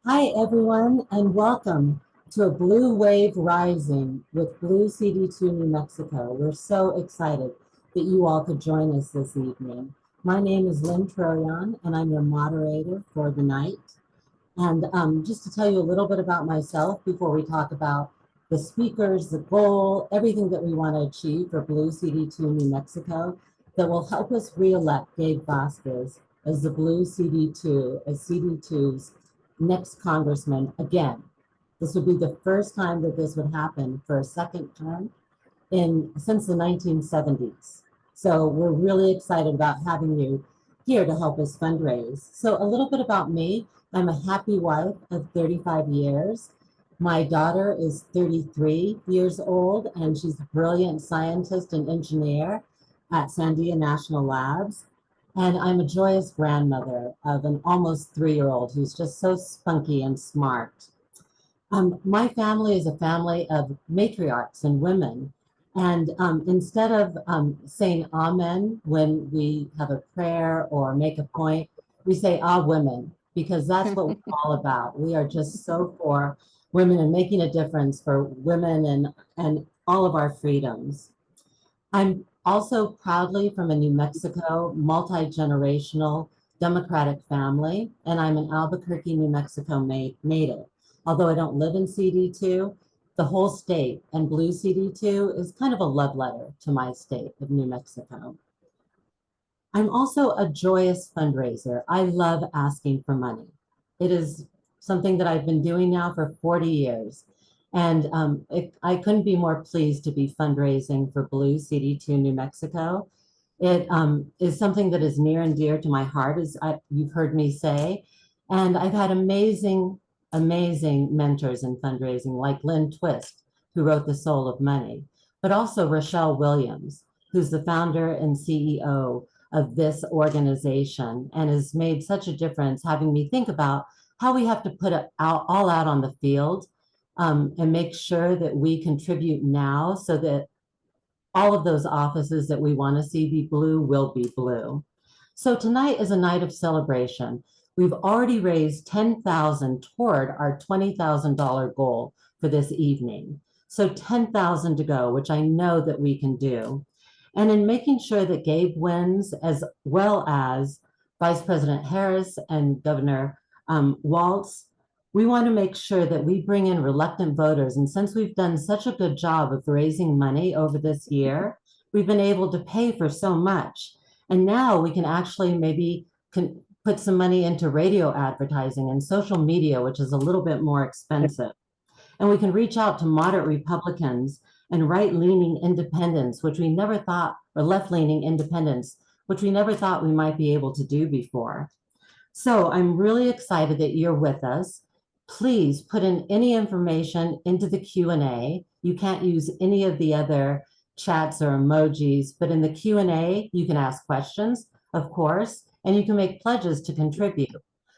Hi, everyone, and welcome to a Blue Wave Rising with Blue CD2 New Mexico. We're so excited that you all could join us this evening. My name is Lynn Trojahn, and I'm your moderator for the night. And just to tell you a little bit about myself before we talk about the speakers, the goal, everything that we want to achieve for Blue CD2 New Mexico that will help us re-elect Gabe Vasquez as the Blue CD2, as CD2's next congressman again. This would be the first time that this would happen for a second term since the 1970s. So we're really excited about having you here to help us fundraise. So a little bit about me. I'm a happy wife of 35 years. My daughter is 33 years old, and she's a brilliant scientist and engineer at Sandia National Labs. And I'm a joyous grandmother of an almost 3-year-old who's just so spunky and smart. My family is a family of matriarchs and women. And instead of saying amen when we have a prayer or make a point, we say women, because that's what we're all about. We are just so for women and making a difference for women and all of our freedoms. I'm also proudly from a New Mexico multi-generational Democratic family, and I'm an Albuquerque, New Mexico native. Although I don't live in CD2, the whole state and Blue CD2 is kind of a love letter to my state of New Mexico. I'm also a joyous fundraiser. I love asking for money. It is something that I've been doing now for 40 years. And I couldn't be more pleased to be fundraising for Blue CD2 New Mexico. It is something that is near and dear to my heart, as you've heard me say. And I've had amazing mentors in fundraising, like Lynn, who wrote The Soul of Money, but also Rochelle Williams, who's the founder and CEO of this organization and has made such a difference, having me think about how we have to put it all out on the field and make sure that we contribute now so that all of those offices that we want to see be blue will be blue. So tonight is a night of celebration. We've already raised $10,000 toward our $20,000 goal for this evening. So 10,000 to go, which I know that we can do. And in making sure that Gabe wins, as well as Vice President Harris and Governor Walz, we want to make sure that we bring in reluctant voters. And since we've done such a good job of raising money over this year, we've been able to pay for so much. And now we can actually maybe put some money into radio advertising and social media, which is a little bit more expensive. And we can reach out to moderate Republicans and right-leaning independents, which we never thought, or left-leaning independents, which we never thought we might be able to do before. So I'm really excited that you're with us. Please put in any information into the Q&A. You can't use any of the other chats or emojis, but in the Q&A, you can ask questions, of course, and you can make pledges to contribute.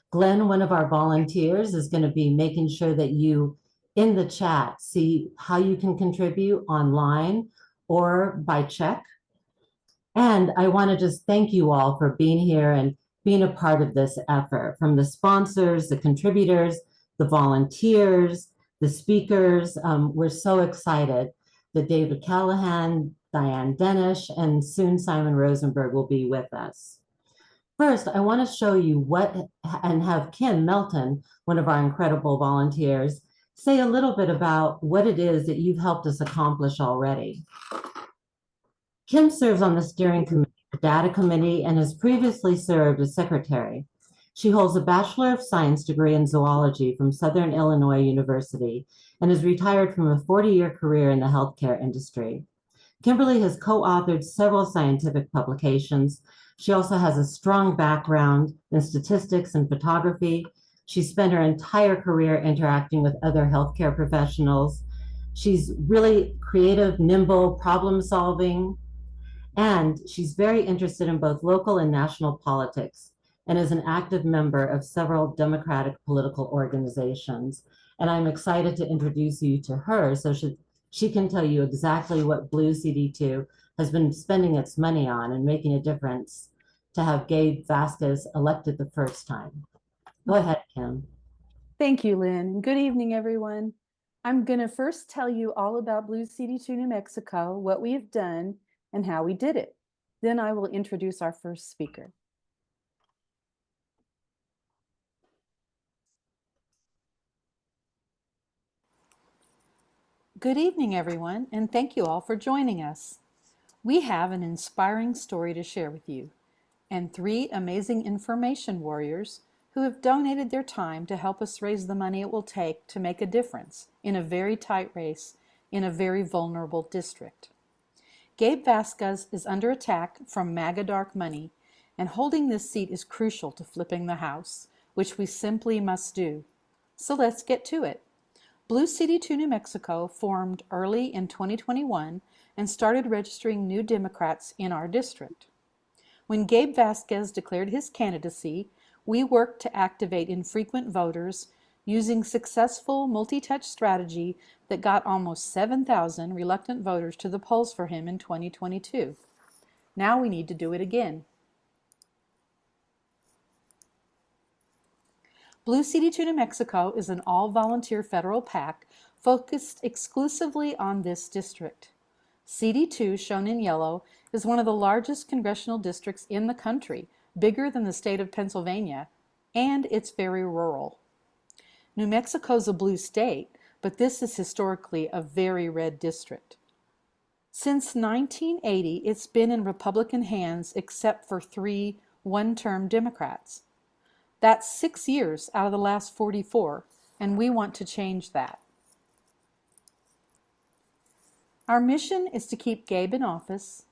Glenn, one of our volunteers, is going to be making sure that you, in the chat, see how you can contribute online or by check. And I want to just thank you all for being here and being a part of this effort, from the sponsors, the contributors, the volunteers, the speakers. We're so excited that David Callahan, Diane Denish, and soon Simon Rosenberg will be with us. First, I want to show you and have Kim Melton, one of our incredible volunteers, say a little bit about what it is that you've helped us accomplish already. Kim serves on the steering committee, the data committee, and has previously served as secretary. She holds a Bachelor of Science degree in zoology from Southern Illinois University and is retired from a 40-year career in the healthcare industry. Kimberly has co-authored several scientific publications. She also has a strong background in statistics and photography. She spent her entire career interacting with other healthcare professionals. She's really creative, nimble, problem-solving, and she's very interested in both local and national politics and is an active member of several Democratic political organizations. And I'm excited to introduce you to her so she can tell you exactly what Blue CD2 has been spending its money on and making a difference to have Gabe Vasquez elected the first time. Go ahead, Kim. Thank you, Lynn, and good evening, everyone. I'm going to first tell you all about Blue CD2 New Mexico, what we have done, and how we did it. Then I will introduce our first speaker. Good evening, everyone, and thank you all for joining us. We have an inspiring story to share with you, and 3 amazing information warriors who have donated their time to help us raise the money it will take to make a difference in a very tight race in a very vulnerable district. Gabe Vasquez is under attack from MAGA dark money, and holding this seat is crucial to flipping the House, which we simply must do. So let's get to it. Blue CD2 New Mexico formed early in 2021 and started registering new Democrats in our district. When Gabe Vasquez declared his candidacy, we worked to activate infrequent voters using successful multi-touch strategy that got almost 7,000 reluctant voters to the polls for him in 2022. Now we need to do it again. Blue CD2 New Mexico is an all-volunteer federal PAC focused exclusively on this district. CD2, shown in yellow, is one of the largest congressional districts in the country, bigger than the state of Pennsylvania, and it's very rural. New Mexico's a blue state, but this is historically a very red district. Since 1980, it's been in Republican hands except for 3 one-term Democrats. That's 6 years out of the last 44, and we want to change that. Our mission is to keep Gabe in office,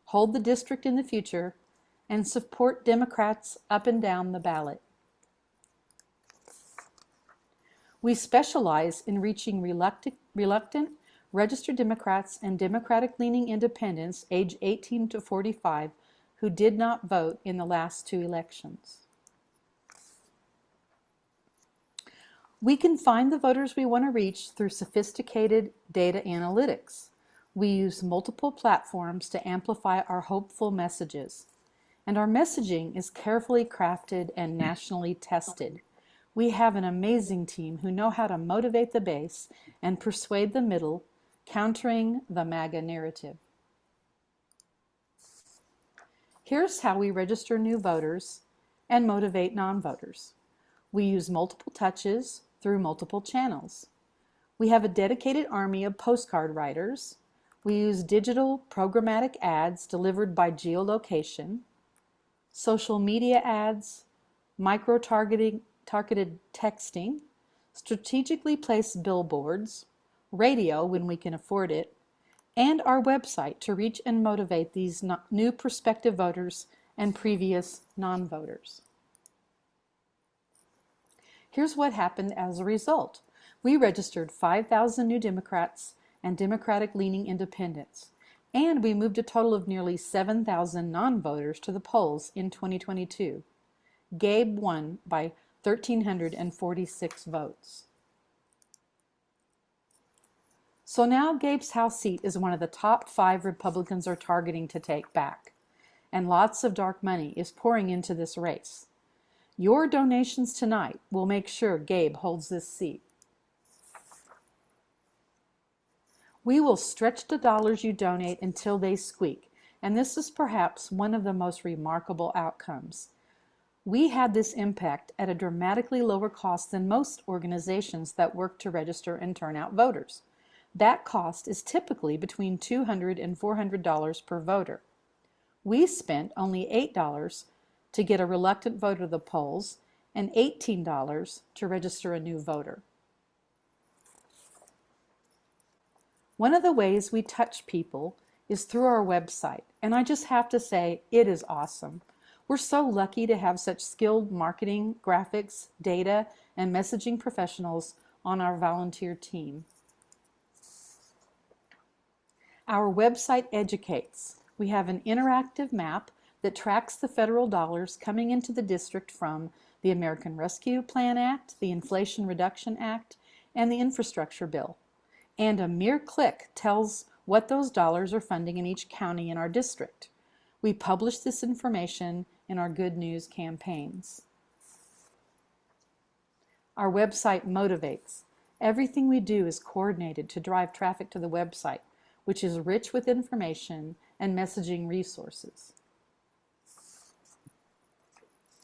hold the district in the future, and support Democrats up and down the ballot. We specialize in reaching reluctant registered Democrats and Democratic-leaning independents age 18 to 45 who did not vote in the last 2 elections. We can find the voters we want to reach through sophisticated data analytics. We use multiple platforms to amplify our hopeful messages, and our messaging is carefully crafted and nationally tested. We have an amazing team who know how to motivate the base and persuade the middle, countering the MAGA narrative. Here's how we register new voters and motivate non-voters. We use multiple touches through multiple channels. We have a dedicated army of postcard writers. We use digital programmatic ads delivered by geolocation, social media ads, micro-targeted texting, strategically placed billboards, radio when we can afford it, and our website to reach and motivate these new prospective voters and previous non-voters. Here's what happened as a result. We registered 5,000 new Democrats and Democratic-leaning independents, and we moved a total of nearly 7,000 non-voters to the polls in 2022. Gabe won by 1,346 votes. So now Gabe's House seat is one of the top 5 Republicans are targeting to take back, and lots of dark money is pouring into this race. Your donations tonight will make sure Gabe holds this seat. We will stretch the dollars you donate until they squeak, and this is perhaps one of the most remarkable outcomes. We had this impact at a dramatically lower cost than most organizations that work to register and turn out voters. That cost is typically between $200 and $400 per voter. We spent only $8 to get a reluctant voter to the polls and $18 to register a new voter. One of the ways we touch people is through our website, and I just have to say, it is awesome. We're so lucky to have such skilled marketing, graphics, data, and messaging professionals on our volunteer team. Our website educates. We have an interactive map that tracks the federal dollars coming into the district from the American Rescue Plan Act, the Inflation Reduction Act, and the Infrastructure Bill. And a mere click tells what those dollars are funding in each county in our district. We publish this information in our Good News campaigns. Our website motivates. Everything we do is coordinated to drive traffic to the website, which is rich with information and messaging resources.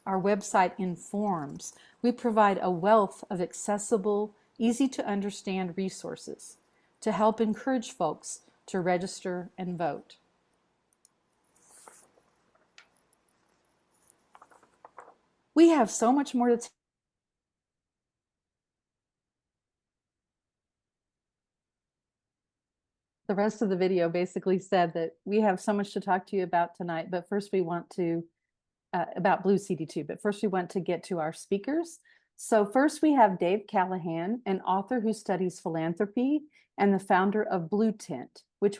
Our website informs. We provide a wealth of accessible, easy to understand resources to help encourage folks to register and vote. We have so much more to the rest of the video basically said that we have so much to talk to you about tonight, but first we want to about Blue CD2, but first we want to get to our speakers. So first we have Dave Callahan, an author who studies philanthropy and the founder of Blue Tent, which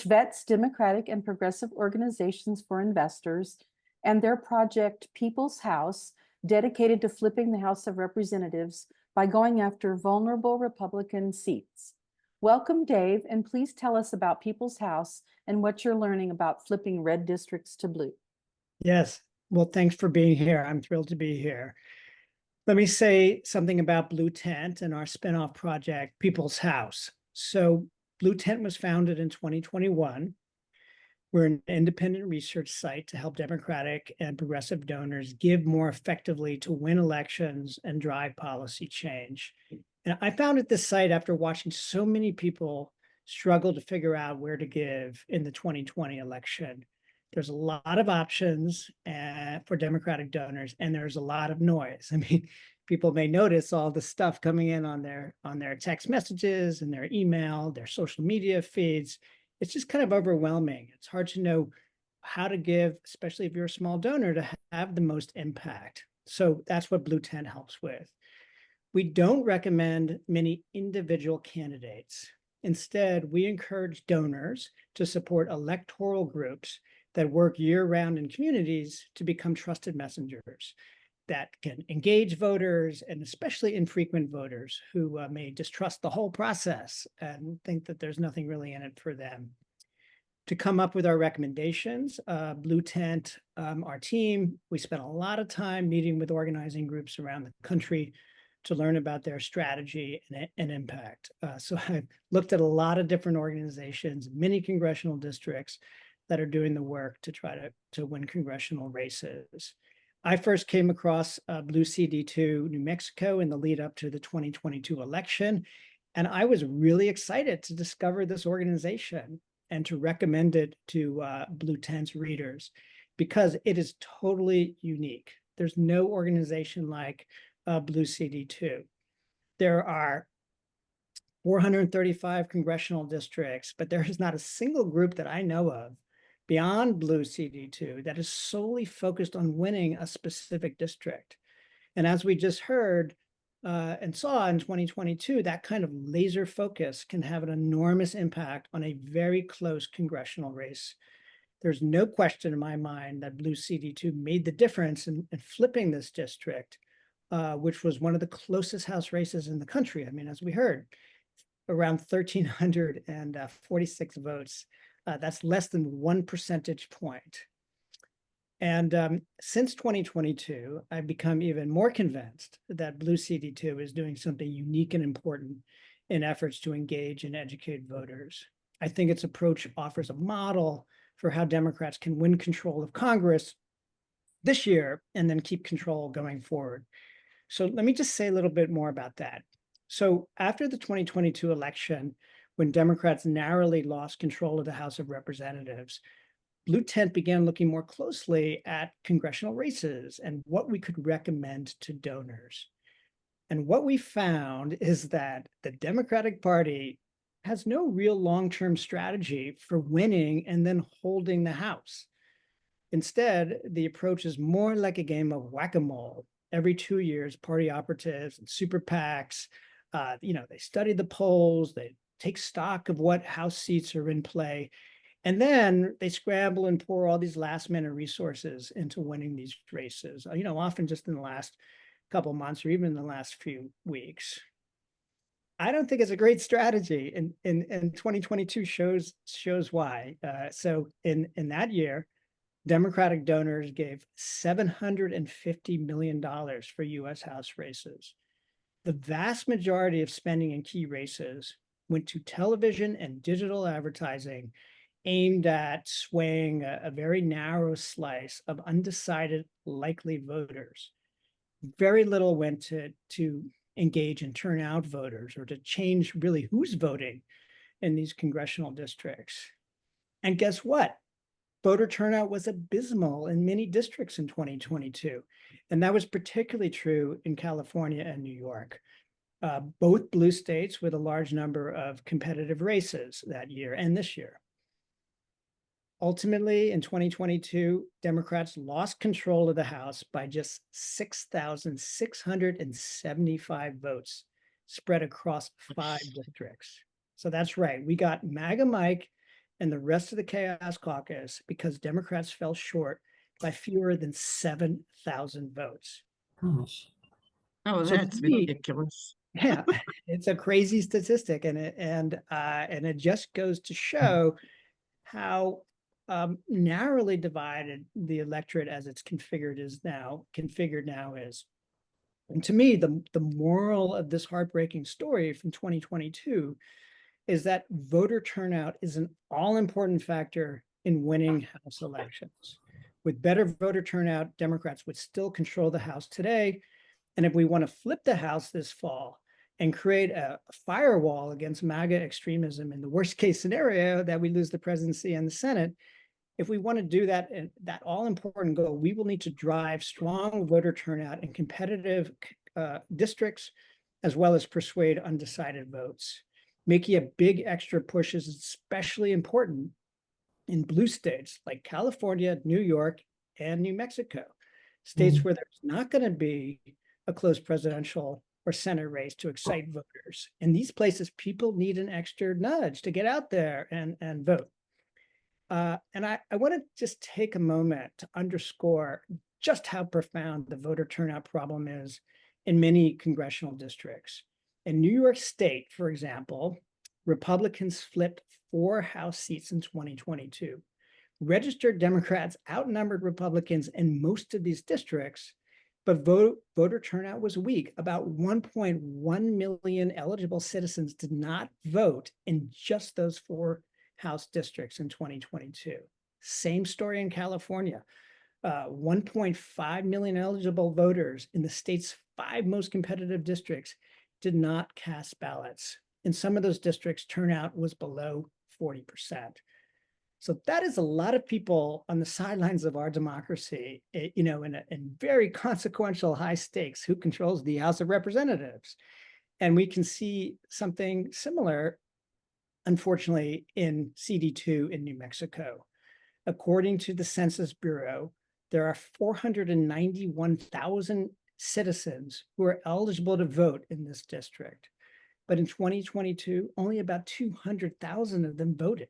vets democratic and progressive organizations for investors, and their project People's House, dedicated to flipping the House of Representatives by going after vulnerable Republican seats. Welcome, Dave, and please tell us about People's House and what you're learning about flipping red districts to blue. Yes. Well, thanks for being here. I'm thrilled to be here. Let me say something about Blue Tent and our spinoff project, People's House. So Blue Tent was founded in 2021. We're an independent research site to help Democratic and progressive donors give more effectively to win elections and drive policy change. And I founded this site after watching so many people struggle to figure out where to give in the 2020 election. There's a lot of options for Democratic donors, and there's a lot of noise. I mean, people may notice all the stuff coming in on their text messages and their email, their social media feeds. It's just kind of overwhelming. It's hard to know how to give, especially if you're a small donor, to have the most impact. So that's what Blue Tent helps with. We don't recommend many individual candidates. Instead, we encourage donors to support electoral groups that work year-round in communities to become trusted messengers that can engage voters, and especially infrequent voters who may distrust the whole process and think that there's nothing really in it for them. To come up with our recommendations, Blue Tent, our team, we spent a lot of time meeting with organizing groups around the country to learn about their strategy and impact. So I've looked at a lot of different organizations, many congressional districts that are doing the work to try to win congressional races. I first came across Blue CD2 New Mexico in the lead up to the 2022 election, and I was really excited to discover this organization and to recommend it to Blue Tent's readers because it is totally unique. There's no organization like Blue CD2. There are 435 congressional districts, but there is not a single group that I know of beyond Blue CD2 that is solely focused on winning a specific district. And as we just heard and saw in 2022, that kind of laser focus can have an enormous impact on a very close congressional race. There's no question in my mind that Blue CD2 made the difference in flipping this district, which was one of the closest House races in the country. I mean, as we heard, around 1,346 votes. That's less than 1 percentage point. And since 2022, I've become even more convinced that Blue CD2 is doing something unique and important in efforts to engage and educate voters. I think its approach offers a model for how Democrats can win control of Congress this year and then keep control going forward. So let me just say a little bit more about that. So after the 2022 election, when Democrats narrowly lost control of the House of Representatives, Blue Tent began looking more closely at congressional races and what we could recommend to donors. And what we found is that the Democratic Party has no real long-term strategy for winning and then holding the House. Instead, the approach is more like a game of whack-a-mole. Every 2 years, party operatives and super PACs, they study the polls, they take stock of what House seats are in play, and then they scramble and pour all these last-minute resources into winning these races, often just in the last couple of months or even in the last few weeks. I don't think it's a great strategy, and 2022 shows why. So in that year, Democratic donors gave $750 million for U.S. House races. the vast majority of spending in key races went to television and digital advertising aimed at swaying a very narrow slice of undecided likely voters. Very little went to engage and turn out voters or to change really who's voting in these congressional districts. And guess what? Voter turnout was abysmal in many districts in 2022. And that was particularly true in California and New York, both blue states with a large number of competitive races that year and this year. Ultimately, in 2022, Democrats lost control of the House by just 6,675 votes spread across 5 districts. So that's right. We got MAGA Mike and the rest of the Chaos Caucus because Democrats fell short by fewer than 7,000 votes. Gosh. Oh, So that's to me, ridiculous. yeah, it's a crazy statistic, and it just goes to show how narrowly divided the electorate as it's configured now is. And to me, the moral of this heartbreaking story from 2022 is that voter turnout is an all-important factor in winning House elections. With better voter turnout, Democrats would still control the House today. And if we want to flip the House this fall and create a firewall against MAGA extremism in the worst case scenario that we lose the presidency and the Senate, if we want to do that, and that all important goal, we will need to drive strong voter turnout in competitive districts, as well as persuade undecided votes. Making a big extra push is especially important in blue states like California, New York, and New Mexico, states where there's not going to be a close presidential or Senate race to excite voters. In these places, people need an extra nudge to get out there and vote. And I want to just take a moment to underscore just how profound the voter turnout problem is in many congressional districts. In New York State, for example, Republicans flipped 4 House seats in 2022. Registered Democrats outnumbered Republicans in most of these districts, but voter turnout was weak. About 1.1 million eligible citizens did not vote in just those 4 House districts in 2022. Same story in California. 1.5 million eligible voters in the state's 5 most competitive districts did not cast ballots. In some of those districts, turnout was below 40%. So that is a lot of people on the sidelines of our democracy, in very consequential high stakes. Who controls the House of Representatives? And we can see something similar, unfortunately, in CD2 in New Mexico. According to the Census Bureau, there are 491,000 citizens who are eligible to vote in this district. But in 2022, only about 200,000 of them voted.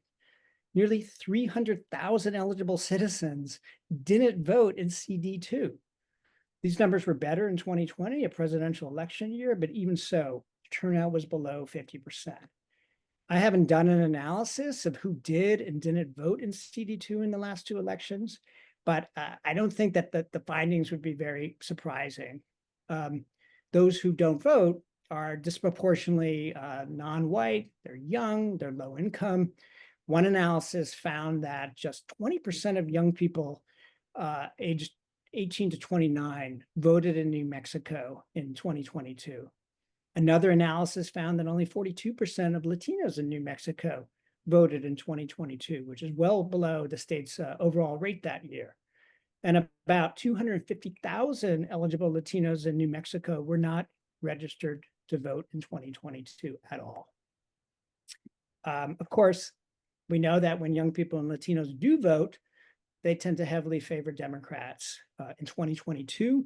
Nearly 300,000 eligible citizens didn't vote in CD2. These numbers were better in 2020, a presidential election year, but even so, turnout was below 50%. I haven't done an analysis of who did and didn't vote in CD2 in the last 2 elections, but I don't think that the findings would be very surprising. Those who don't vote are disproportionately non-white, they're young, they're low income. One analysis found that just 20% of young people aged 18 to 29 voted in New Mexico in 2022. Another analysis found that only 42% of Latinos in New Mexico voted in 2022, which is well below the state's overall rate that year. And about 250,000 eligible Latinos in New Mexico were not registered to vote in 2022 at all. Of course, we know that when young people and Latinos do vote, they tend to heavily favor Democrats. In 2022,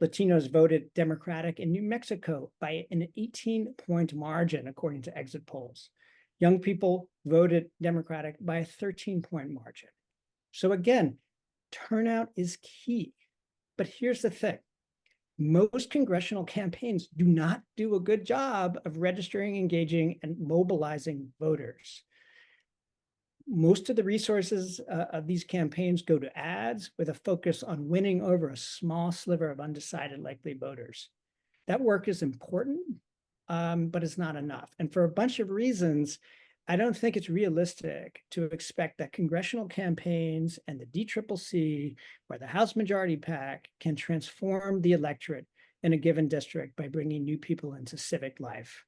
Latinos voted Democratic in New Mexico by an 18-point margin, according to exit polls. Young people voted Democratic by a 13-point margin. So again, turnout is key. But here's the thing. Most congressional campaigns do not do a good job of registering, engaging, and mobilizing voters. Most of the resources of these campaigns go to ads with a focus on winning over a small sliver of undecided likely voters. That work is important, but it's not enough. And for a bunch of reasons, I don't think it's realistic to expect that congressional campaigns and the DCCC or the House Majority PAC can transform the electorate in a given district by bringing new people into civic life.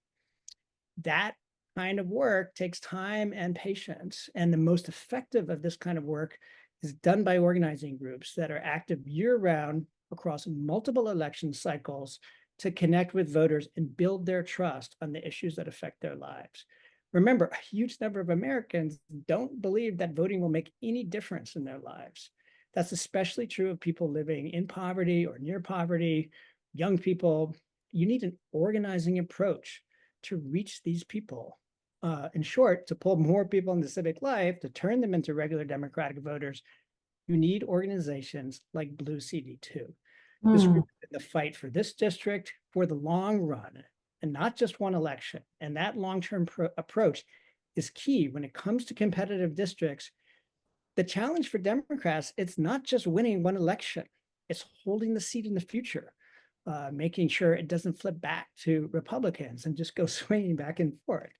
That kind of work takes time and patience. And the most effective of this kind of work is done by organizing groups that are active year-round across multiple election cycles to connect with voters and build their trust on the issues that affect their lives. Remember, a huge number of Americans don't believe that voting will make any difference in their lives. That's especially true of people living in poverty or near poverty, young people. You need an organizing approach to reach these people. In short, to pull more people into civic life, to turn them into regular Democratic voters, you need organizations like Blue CD2. This group is in the fight for this district for the long run and not just one election. And that long-term approach is key when it comes to competitive districts. The challenge for Democrats, it's not just winning one election, it's holding the seat in the future, making sure it doesn't flip back to Republicans and just go swinging back and forth.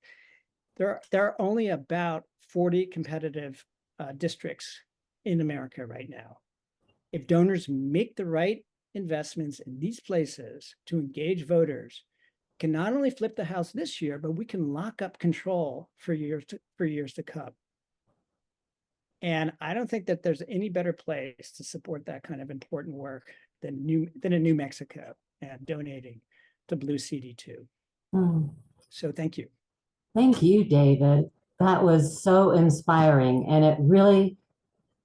There are only about 40 competitive districts in America right now. If donors make the right investments in these places to engage voters, can not only flip the House this year, but we can lock up control for years to come. And I don't think that there's any better place to support that kind of important work than in New Mexico and donating to Blue CD2. So thank you. Thank you, David. That was so inspiring, and it really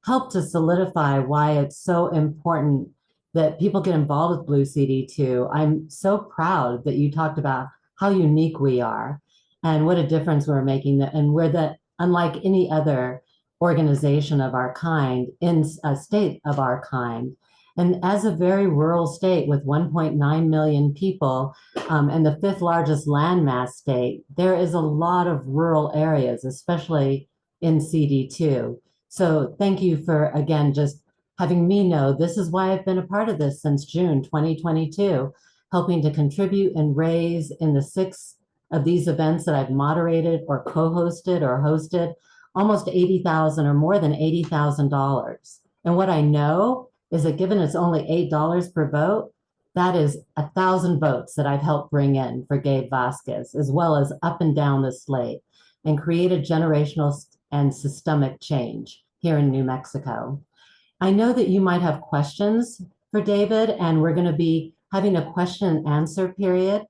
helped to solidify why it's so important that people get involved with Blue CD2. I'm so proud that you talked about how unique we are and what a difference we're making, and we're that unlike any other organization of our kind in a state of our kind. And as a very rural state with 1.9 million people and the fifth largest landmass state, there is a lot of rural areas, especially in CD2. So thank you for, again, just having me know this is why I've been a part of this since June 2022, helping to contribute and raise in the 6 of these events that I've moderated or co-hosted or hosted, almost $80,000 or more than $80,000. And what I know is that given it's only $8 per vote, that is 1,000 votes that I've helped bring in for Gabe Vasquez, as well as up and down the slate, and create a generational and systemic change here in New Mexico. I know that you might have questions for David, and we're going to be having a question and answer period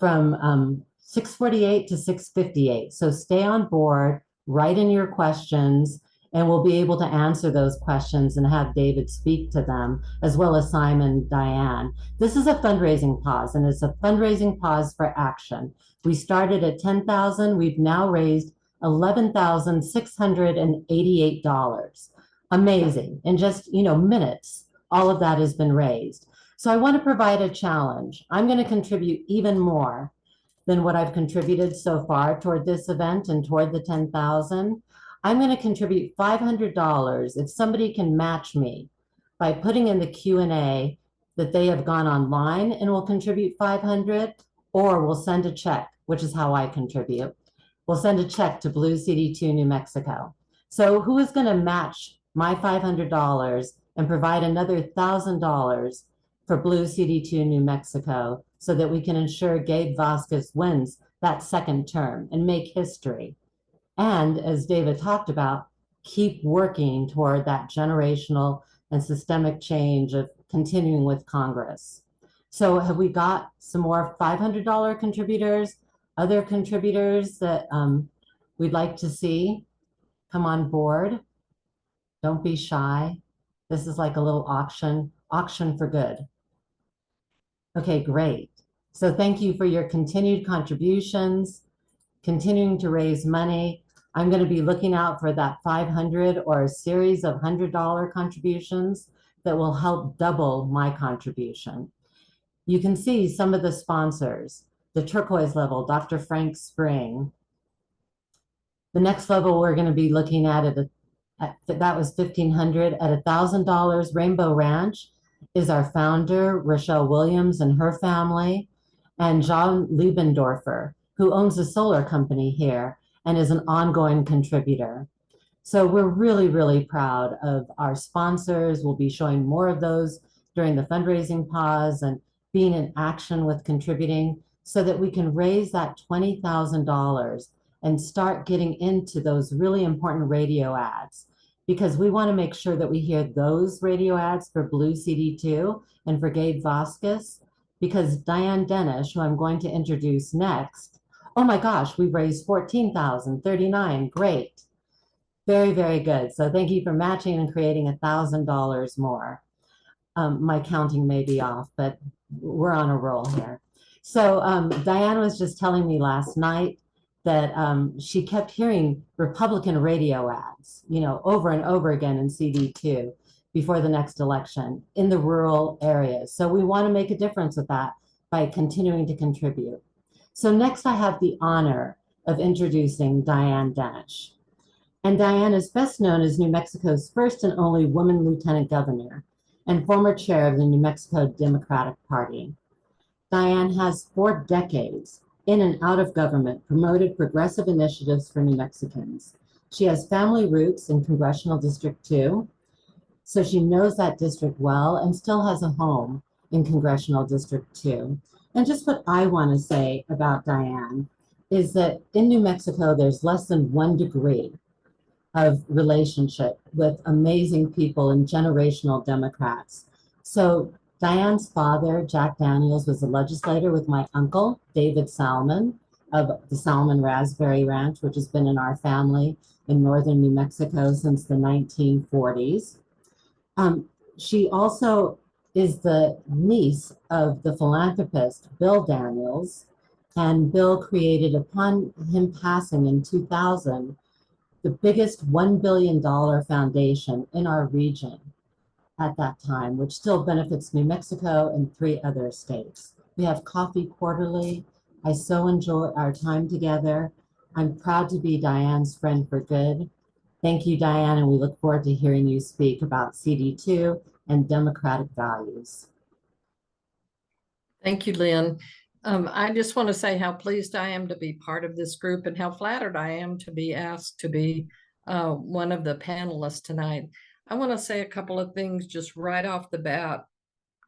from 6:48 to 6:58. So stay on board, write in your questions, and we'll be able to answer those questions and have David speak to them, as well as Simon and Diane. This is a fundraising pause, and it's a fundraising pause for action. We started at $10,000. We've now raised $11,688. Amazing. In just, minutes, all of that has been raised. So I want to provide a challenge. I'm going to contribute even more than what I've contributed so far toward this event and toward the 10,000. I'm going to contribute $500 if somebody can match me by putting in the Q&A that they have gone online and will contribute $500, or we'll send a check, which is how I contribute. We'll send a check to Blue CD2 New Mexico. So who is going to match my $500 and provide another $1,000 for Blue CD2 New Mexico so that we can ensure Gabe Vasquez wins that second term and make history? And as David talked about, keep working toward that generational and systemic change of continuing with Congress. So have we got some more $500 contributors, other contributors that we'd like to see come on board? Don't be shy. This is like a little auction for good. Okay, great. So thank you for your continued contributions, continuing to raise money. I'm going to be looking out for that 500 or a series of $100 contributions that will help double my contribution. You can see some of the sponsors. The turquoise level, Dr. Frank Spring. The next level we're going to be looking at that was $1,500. At $1,000, Rainbow Ranch is our founder, Rochelle Williams, and her family. and John Liebendorfer, who owns a solar company here and is an ongoing contributor. So we're really, really proud of our sponsors. We'll be showing more of those during the fundraising pause and being in action with contributing so that we can raise that $20,000 and start getting into those really important radio ads, because we want to make sure that we hear those radio ads for Blue CD2 and for Gabe Vasquez, because Diane Dennis, who I'm going to introduce next, oh my gosh, we've raised 14,039, great. Very, very good. So thank you for matching and creating $1,000 more. My counting may be off, but we're on a roll here. So Diane was just telling me last night that she kept hearing Republican radio ads, you know, over and over again in CD2 before the next election in the rural areas. So we want to make a difference with that by continuing to contribute. So next I have the honor of introducing Diane Dennis. And Diane is best known as New Mexico's first and only woman lieutenant governor and former chair of the New Mexico Democratic Party. Diane has 4 decades in and out of government promoted progressive initiatives for New Mexicans. She has family roots in Congressional District 2, so she knows that district well and still has a home in Congressional District 2. And just what I want to say about Diane is that in New Mexico, there's less than 1 degree of relationship with amazing people and generational Democrats. So Diane's father, Jack Daniels, was a legislator with my uncle, David Salmon, of the Salmon Raspberry Ranch, which has been in our family in northern New Mexico since the 1940s. She also is the niece of the philanthropist, Bill Daniels, and Bill created, upon him passing in 2000, the biggest $1 billion foundation in our region at that time, which still benefits New Mexico and 3 other states. We have coffee quarterly. I so enjoy our time together. I'm proud to be Diane's friend for good. Thank you, Diane, and we look forward to hearing you speak about CD2 and democratic values. Thank you, Lynn. I just want to say how pleased I am to be part of this group and how flattered I am to be asked to be one of the panelists tonight. I want to say a couple of things just right off the bat.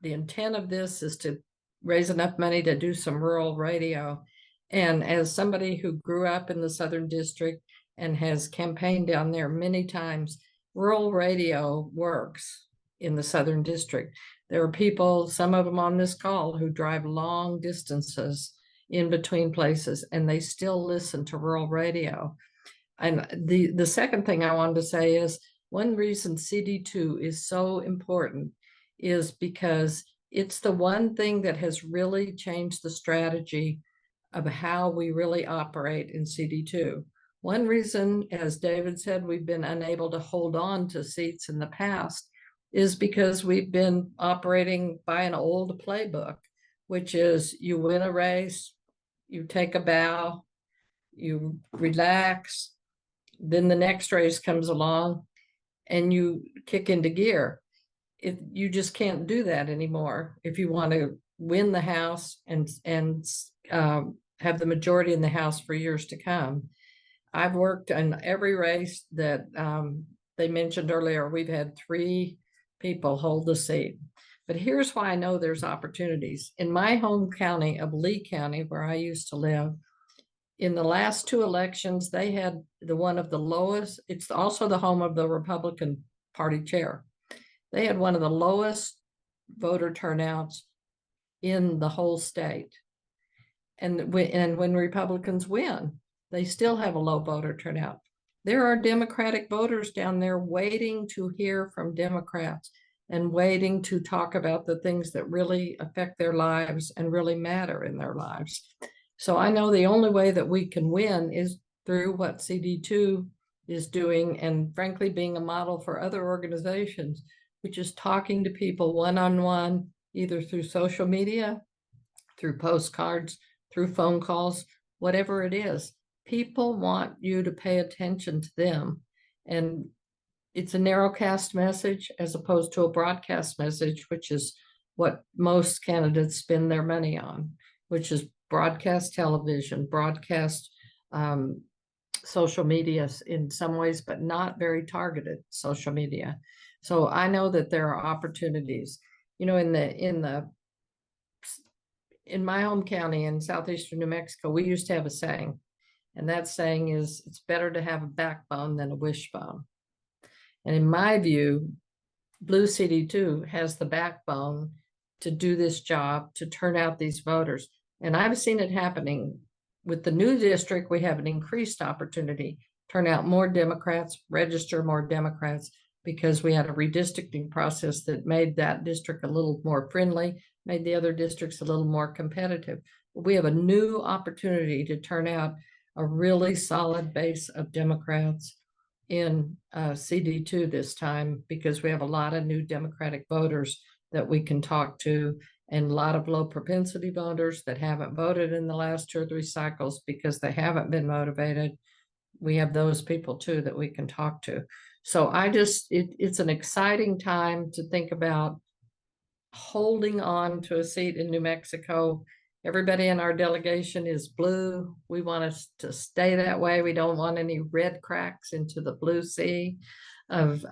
The intent of this is to raise enough money to do some rural radio. And as somebody who grew up in the Southern District and has campaigned down there many times, rural radio works in the Southern District. There are people, some of them on this call, who drive long distances in between places, and they still listen to rural radio. And the second thing I wanted to say is, one reason CD2 is so important is because it's the one thing that has really changed the strategy of how we really operate in CD2. One reason, as David said, we've been unable to hold on to seats in the past is because we've been operating by an old playbook, which is you win a race, you take a bow, you relax, then the next race comes along and you kick into gear. You just can't do that anymore if you want to win the House and have the majority in the House for years to come. I've worked in every race that they mentioned earlier. We've had 3 people hold the seat. But here's why I know there's opportunities. In my home county of Lee County, where I used to live, in the last 2 elections, they had one of the lowest. It's also the home of the Republican Party chair. They had one of the lowest voter turnouts in the whole state. And when Republicans win, they still have a low voter turnout. There are Democratic voters down there waiting to hear from Democrats and waiting to talk about the things that really affect their lives and really matter in their lives. So I know the only way that we can win is through what CD2 is doing, and frankly, being a model for other organizations, which is talking to people one-on-one, either through social media, through postcards, through phone calls, whatever it is. People want you to pay attention to them. And it's a narrowcast message as opposed to a broadcast message, which is what most candidates spend their money on. which is broadcast television, broadcast social media in some ways, but not very targeted social media. So I know that there are opportunities, you know, in my home county in southeastern New Mexico, we used to have a saying, and that saying is, it's better to have a backbone than a wishbone. And in my view, Blue CD2 has the backbone to do this job, to turn out these voters. And I've seen it happening. With the new district, we have an increased opportunity, turn out more Democrats, register more Democrats, because we had a redistricting process that made that district a little more friendly, made the other districts a little more competitive. We have a new opportunity to turn out a really solid base of Democrats in CD2 this time, because we have a lot of new Democratic voters that we can talk to, and a lot of low propensity voters that haven't voted in the last 2 or 3 cycles because they haven't been motivated. We have those people too that we can talk to. So it's an exciting time to think about holding on to a seat in New Mexico. Everybody in our delegation is blue. We want us to stay that way. We don't want any red cracks into the blue sea of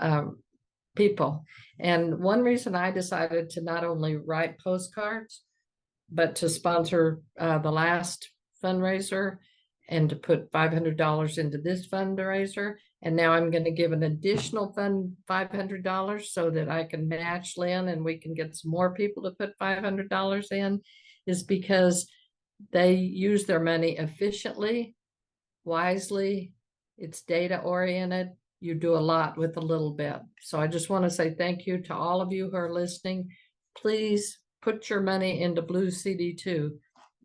people. And one reason I decided to not only write postcards, but to sponsor the last fundraiser and to put $500 into this fundraiser. And now I'm going to give an additional fund $500 so that I can match Lynn and we can get some more people to put $500 in, is because they use their money efficiently, wisely. It's data oriented. You do a lot with a little bit. So I just want to say thank you to all of you who are listening. Please put your money into Blue CD2,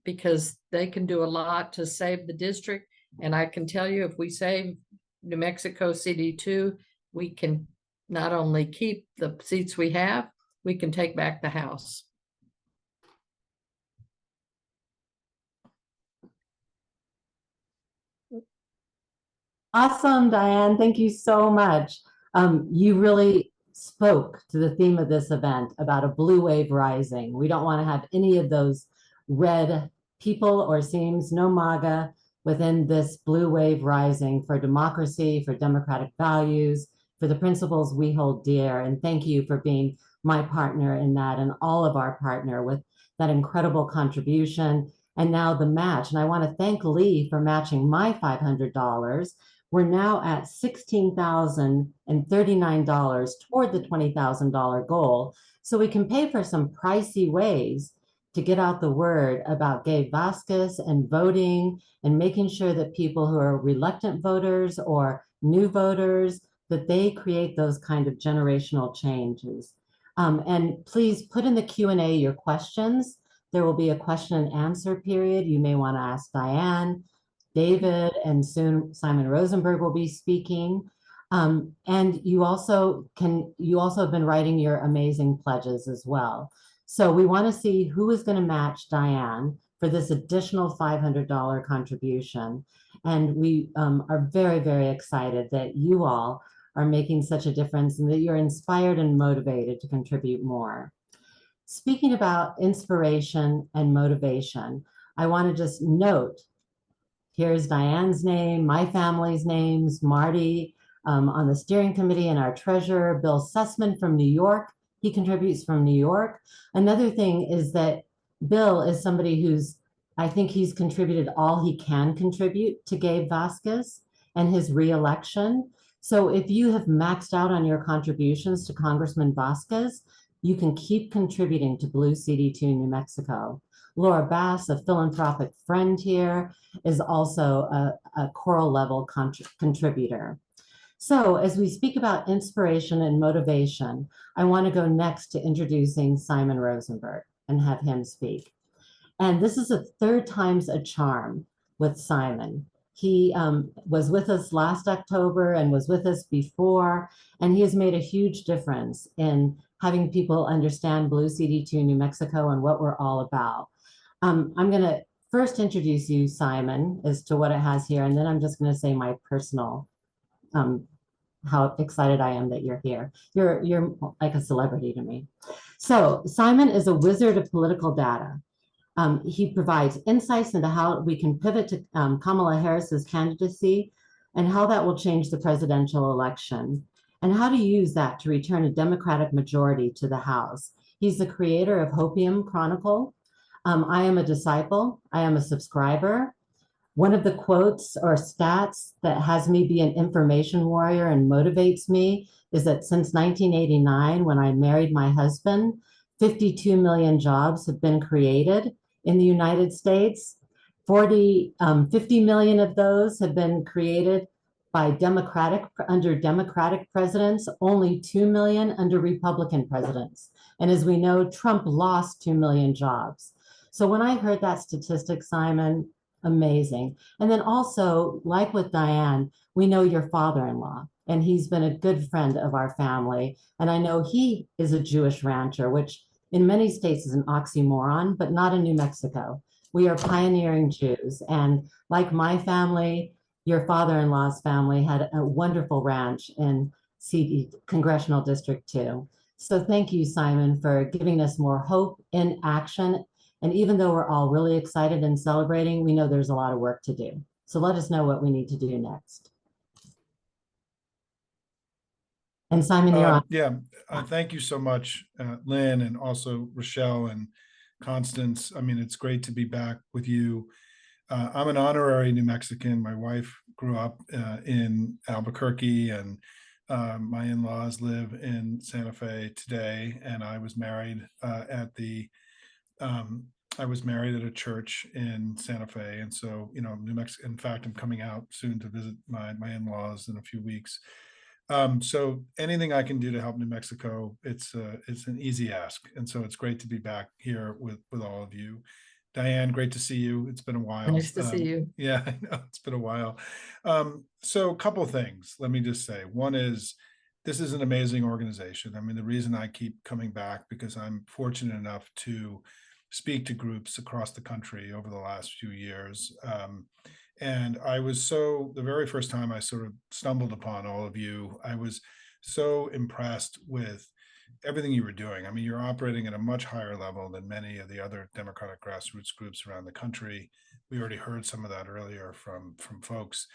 because they can do a lot to save the district. And I can tell you, if we save New Mexico CD2, we can not only keep the seats we have, we can take back the House. Awesome, Diane. Thank you so much. You really spoke to the theme of this event about a blue wave rising. We don't want to have any of those red people or seams, no MAGA, within this blue wave rising for democracy, for democratic values, for the principles we hold dear. And thank you for being my partner in that, and all of our partner with that incredible contribution. And now the match. And I want to thank Lee for matching my $500. We're now at $16,039 toward the $20,000 goal. So we can pay for some pricey ways to get out the word about Gabe Vasquez and voting, and making sure that people who are reluctant voters or new voters, that they create those kind of generational changes. And please put in the Q&A your questions. There will be a question and answer period. You may want to ask Diane, David, and soon Simon Rosenberg will be speaking. And you also have been writing your amazing pledges as well. So we want to see who is going to match Diane for this additional $500 contribution. And we are very, very excited that you all are making such a difference and that you're inspired and motivated to contribute more. Speaking about inspiration and motivation, I want to just note, here's Diane's name, my family's names, Marty on the steering committee, and our treasurer, Bill Sussman from New York. He contributes from New York. Another thing is that Bill is somebody who's, I think he's contributed all he can contribute to Gabe Vasquez and his reelection. So if you have maxed out on your contributions to Congressman Vasquez, you can keep contributing to Blue CD2 New Mexico. Laura Bass, a philanthropic friend here, is also a choral level contributor. So as we speak about inspiration and motivation, I want to go next to introducing Simon Rosenberg and have him speak. And this is a third time's a charm with Simon. He was with us last October and was with us before, and he has made a huge difference in having people understand Blue CD2 New Mexico and what we're all about. I'm going to first introduce you, Simon, as to what it has here, and then I'm just going to say my personal, how excited I am that you're here. You're like a celebrity to me. So Simon is a wizard of political data. He provides insights into how we can pivot to Kamala Harris's candidacy and how that will change the presidential election and how to use that to return a Democratic majority to the House. He's the creator of Hopium Chronicle. I am a disciple. I am a subscriber. One of the quotes or stats that has me be an information warrior and motivates me is that since 1989, when I married my husband, 52 million jobs have been created in the United States. 50 million of those have been created by under Democratic presidents, only 2 million under Republican presidents. And as we know, Trump lost 2 million jobs. So when I heard that statistic, Simon, amazing. And then also, like with Diane, we know your father-in-law, and he's been a good friend of our family. And I know he is a Jewish rancher, which in many states is an oxymoron, but not in New Mexico. We are pioneering Jews. And like my family, your father-in-law's family had a wonderful ranch in CD, Congressional District 2. So thank you, Simon, for giving us more hope in action. And even though we're all really excited and celebrating, we know there's a lot of work to do. So let us know what we need to do next. And Simon, you're on. Yeah, thank you so much, Lynn, and also Rochelle and Constance. I mean, it's great to be back with you. I'm an honorary New Mexican. My wife grew up in Albuquerque, and my in-laws live in Santa Fe today. And I was married at a church in Santa Fe, and so New Mexico. In fact, I'm coming out soon to visit my in-laws in a few weeks. So anything I can do to help New Mexico, it's an easy ask, and so it's great to be back here with all of you. Diane, great to see you. It's been a while. Nice to see you. Yeah, I know it's been a while. So a couple things. Let me just say. One is, this is an amazing organization. I mean, the reason I keep coming back, because I'm fortunate enough to speak to groups across the country over the last few years. And I was the very first time I sort of stumbled upon all of you, I was so impressed with everything you were doing. I mean, you're operating at a much higher level than many of the other Democratic grassroots groups around the country. We already heard some of that earlier from folks,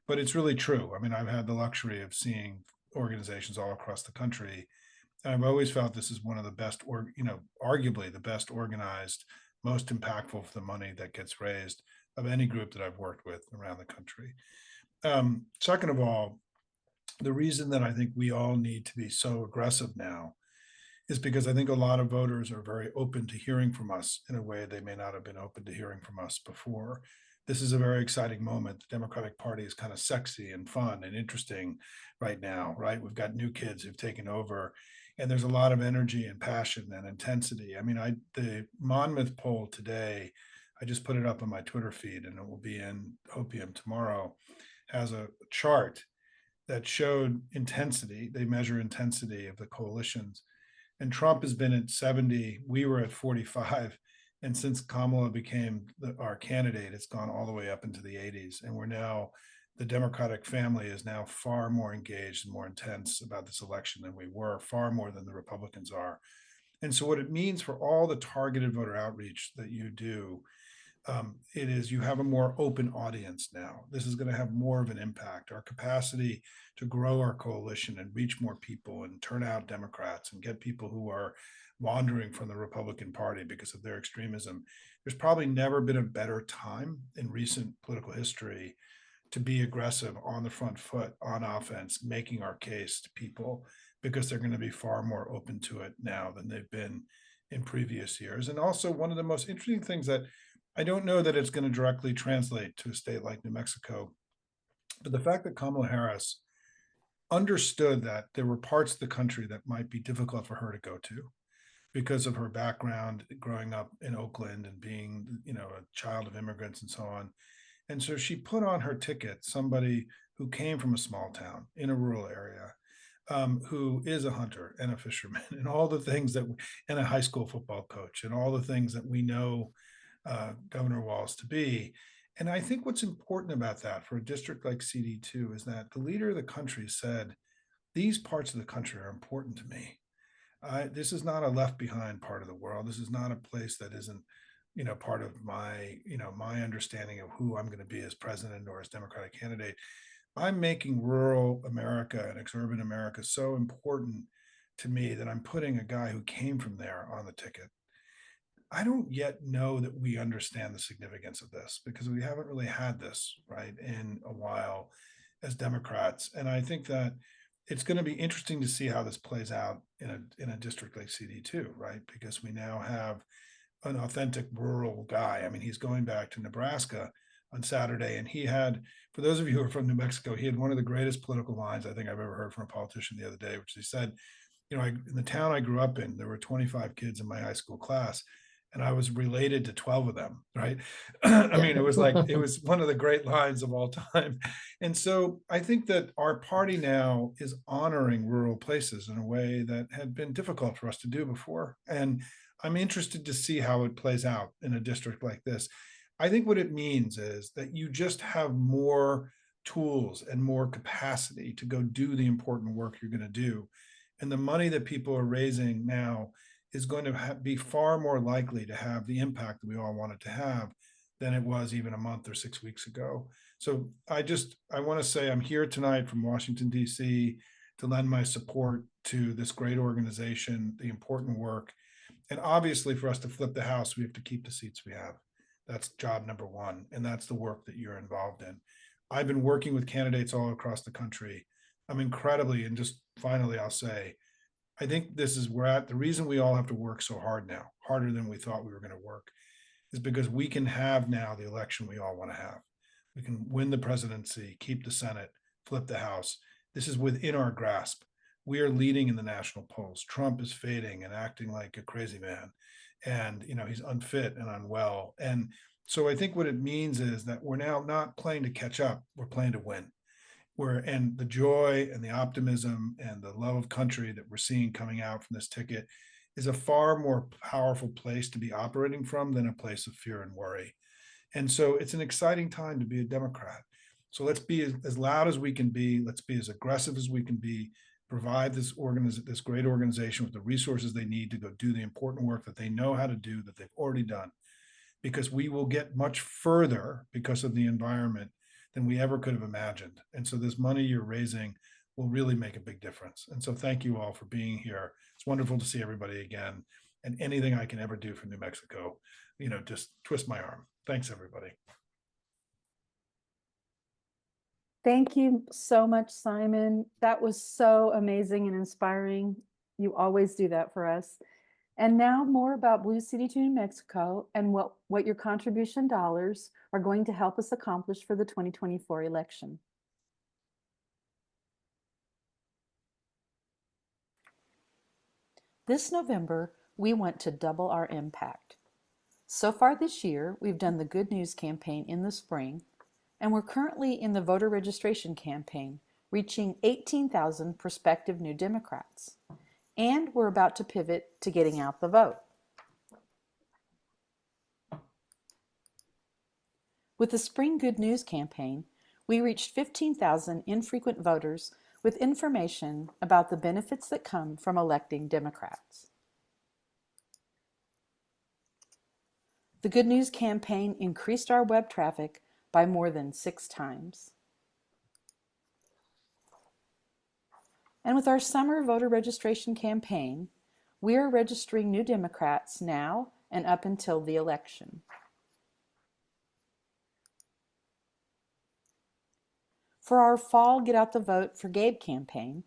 but it's really true. I mean, I've had the luxury of seeing organizations all across the country. And I've always felt this is one of the best, or arguably the best organized, most impactful for the money that gets raised of any group that I've worked with around the country. Second of all, the reason that I think we all need to be so aggressive now is because I think a lot of voters are very open to hearing from us in a way they may not have been open to hearing from us before. This is a very exciting moment. The Democratic Party is kind of sexy and fun and interesting right now, right? We've got new kids who've taken over, and there's a lot of energy and passion and intensity. I mean, the Monmouth poll today, I just put it up on my Twitter feed, and it will be in Hopium tomorrow, has a chart that showed intensity. They measure intensity of the coalitions. And Trump has been at 70. We were at 45. And since Kamala became our candidate, it's gone all the way up into the 80s. And the Democratic family is now far more engaged and more intense about this election than we were, far more than the Republicans are. And so what it means for all the targeted voter outreach that you do, it is you have a more open audience now. This is going to have more of an impact. Our capacity to grow our coalition and reach more people and turn out Democrats and get people who are wandering from the Republican Party because of their extremism. There's probably never been a better time in recent political history to be aggressive on the front foot, on offense, making our case to people, because they're going to be far more open to it now than they've been in previous years. And also, one of the most interesting things that I don't know that it's going to directly translate to a state like New Mexico, but the fact that Kamala Harris understood that there were parts of the country that might be difficult for her to go to because of her background growing up in Oakland and being, a child of immigrants and so on. And so she put on her ticket somebody who came from a small town in a rural area, who is a hunter and a fisherman and all the things and a high school football coach and all the things that we know Governor Walz to be. And I think what's important about that for a district like CD2 is that the leader of the country said, these parts of the country are important to me. This is not a left behind part of the world. This is not a place that isn't part of my, my understanding of who I'm going to be as president or as Democratic candidate. I'm making rural America and exurban America so important to me that I'm putting a guy who came from there on the ticket. I don't yet know that we understand the significance of this because we haven't really had this, right, in a while as Democrats. And I think that it's going to be interesting to see how this plays out in a district like CD2, right? Because we now have an authentic rural guy. I mean, he's going back to Nebraska on Saturday, and he had, for those of you who are from New Mexico, he had one of the greatest political lines I think I've ever heard from a politician the other day, which he said, in the town I grew up in, there were 25 kids in my high school class, and I was related to 12 of them, right? I mean, it was one of the great lines of all time. And so I think that our party now is honoring rural places in a way that had been difficult for us to do before. And I'm interested to see how it plays out in a district like this. I think what it means is that you just have more tools and more capacity to go do the important work you're going to do. And the money that people are raising now is going to be far more likely to have the impact that we all want it to have than it was even a month or 6 weeks ago. So I want to say I'm here tonight from Washington, D.C. to lend my support to this great organization, the important work. And obviously for us to flip the House, we have to keep the seats we have. That's job number one. And that's the work that you're involved in. I've been working with candidates all across the country. I'm incredibly, and just finally, I'll say, I think this is where the reason we all have to work so hard now, harder than we thought we were going to work, is because we can have now the election we all want to have. We can win the presidency, keep the Senate, flip the House. This is within our grasp. We are leading in the national polls. Trump is fading and acting like a crazy man. And, he's unfit and unwell. And so I think what it means is that we're now not playing to catch up, we're playing to win. And the joy and the optimism and the love of country that we're seeing coming out from this ticket is a far more powerful place to be operating from than a place of fear and worry. And so it's an exciting time to be a Democrat. So let's be as loud as we can be. Let's be as aggressive as we can be. Provide this great organization with the resources they need to go do the important work that they know how to do, that they've already done. Because we will get much further because of the environment than we ever could have imagined. And so this money you're raising will really make a big difference. And so thank you all for being here. It's wonderful to see everybody again. And anything I can ever do for New Mexico, just twist my arm. Thanks, everybody. Thank you so much, Simon. That was so amazing and inspiring. You always do that for us. And now more about Blue CD2 New Mexico and what your contribution dollars are going to help us accomplish for the 2024 election. This November, we want to double our impact. So far this year, we've done the Good News campaign in the spring, and we're currently in the voter registration campaign, reaching 18,000 prospective new Democrats. And we're about to pivot to getting out the vote. With the Spring Good News campaign, we reached 15,000 infrequent voters with information about the benefits that come from electing Democrats. The Good News campaign increased our web traffic by more than 6 times. And with our summer voter registration campaign, we are registering new Democrats now and up until the election. For our fall Get Out the Vote for Gabe campaign,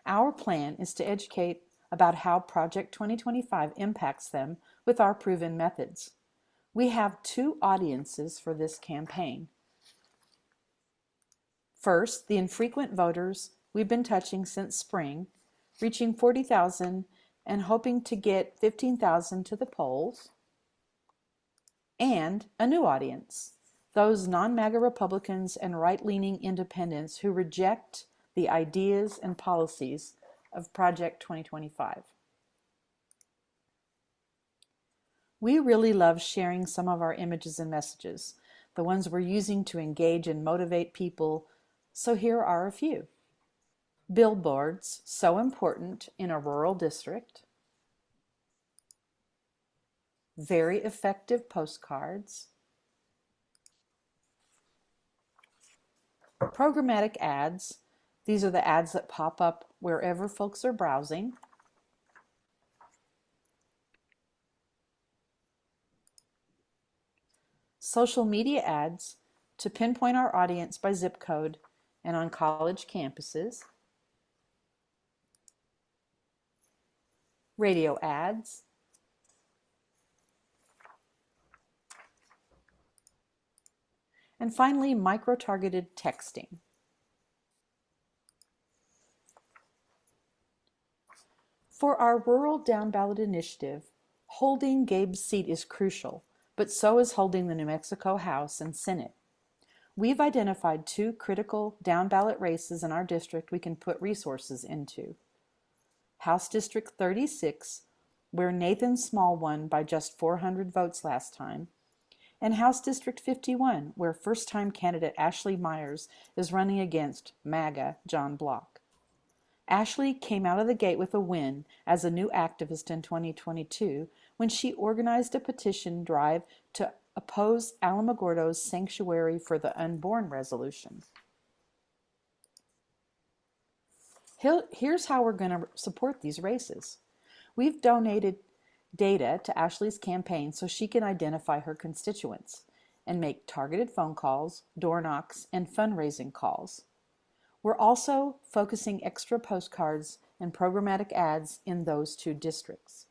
our plan is to educate about how Project 2025 impacts them with our proven methods. We have 2 audiences for this campaign. First, the infrequent voters we've been touching since spring, reaching 40,000 and hoping to get 15,000 to the polls. And a new audience, those non-MAGA Republicans and right-leaning independents who reject the ideas and policies of Project 2025. We really love sharing some of our images and messages, the ones we're using to engage and motivate people, so here are a few. Billboards, so important in a rural district. very effective postcards, programmatic ads. These are the ads that pop up wherever folks are browsing. Social media ads to pinpoint our audience by zip code and on college campuses. Radio ads. And finally, micro-targeted texting. For our rural down ballot initiative, holding Gabe's seat is crucial, but so is holding the New Mexico House and Senate. We've identified 2 critical down ballot races in our district we can put resources into. House District 36, where Nathan Small won by just 400 votes last time, and House District 51, where first-time candidate Ashley Myers is running against MAGA John Block. Ashley came out of the gate with a win as a new activist in 2022 when she organized a petition drive to oppose Alamogordo's Sanctuary for the Unborn resolution. Here's how we're going to support these races. We've donated data to Ashley's campaign so she can identify her constituents and make targeted phone calls, door knocks, and fundraising calls. We're also focusing extra postcards and programmatic ads in those 2 districts.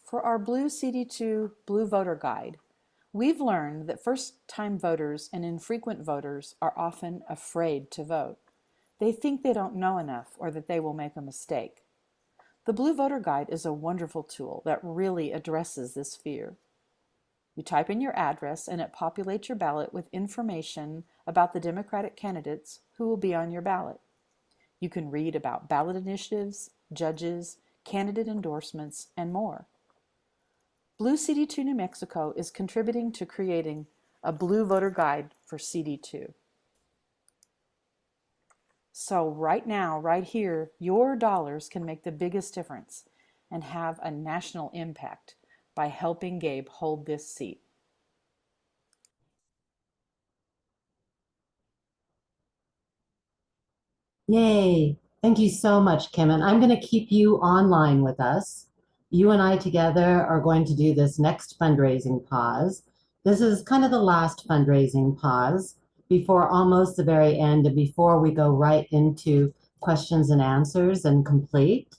For our Blue CD2 Blue Voter Guide, we've learned that first-time voters and infrequent voters are often afraid to vote. They think they don't know enough or that they will make a mistake. The Blue Voter Guide is a wonderful tool that really addresses this fear. You type in your address and it populates your ballot with information about the Democratic candidates who will be on your ballot. You can read about ballot initiatives, judges, candidate endorsements, and more. Blue CD2 New Mexico is contributing to creating a Blue Voter Guide for CD2. So right now, right here, your dollars can make the biggest difference and have a national impact by helping Gabe hold this seat. Yay. Thank you so much, Kim. And I'm going to keep you online with us. You and I together are going to do this next fundraising pause. This is kind of the last fundraising pause before almost the very end and before we go right into questions and answers and complete.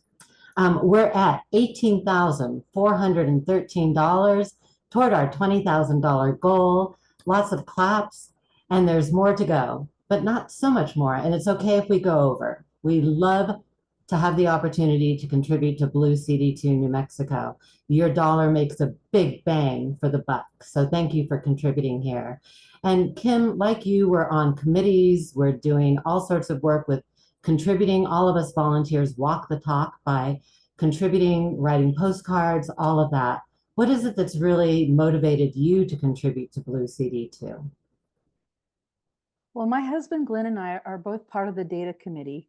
We're at $18,413 toward our $20,000 goal. Lots of claps, and there's more to go, but not so much more. And it's okay if we go over. We love to have the opportunity to contribute to Blue CD2 New Mexico. Your dollar makes a big bang for the buck. So thank you for contributing here. And Kim, like you, we're on committees. We're doing all sorts of work with contributing. All of us volunteers walk the talk by contributing, writing postcards, all of that. What is it that's really motivated you to contribute to Blue CD2? Well, my husband Glenn and I are both part of the data committee,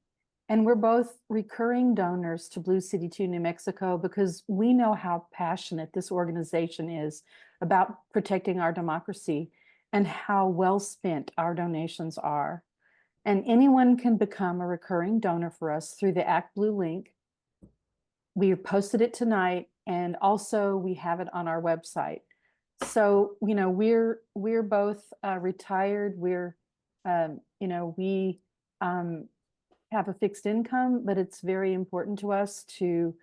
and we're both recurring donors to Blue CD2 New Mexico because we know how passionate this organization is about protecting our democracy and how well spent our donations are. And anyone can become a recurring donor for us through the Act Blue link. We posted it tonight, and also we have it on our website. So, you know, we're both retired. We're, you know, we have a fixed income, but it's very important to us to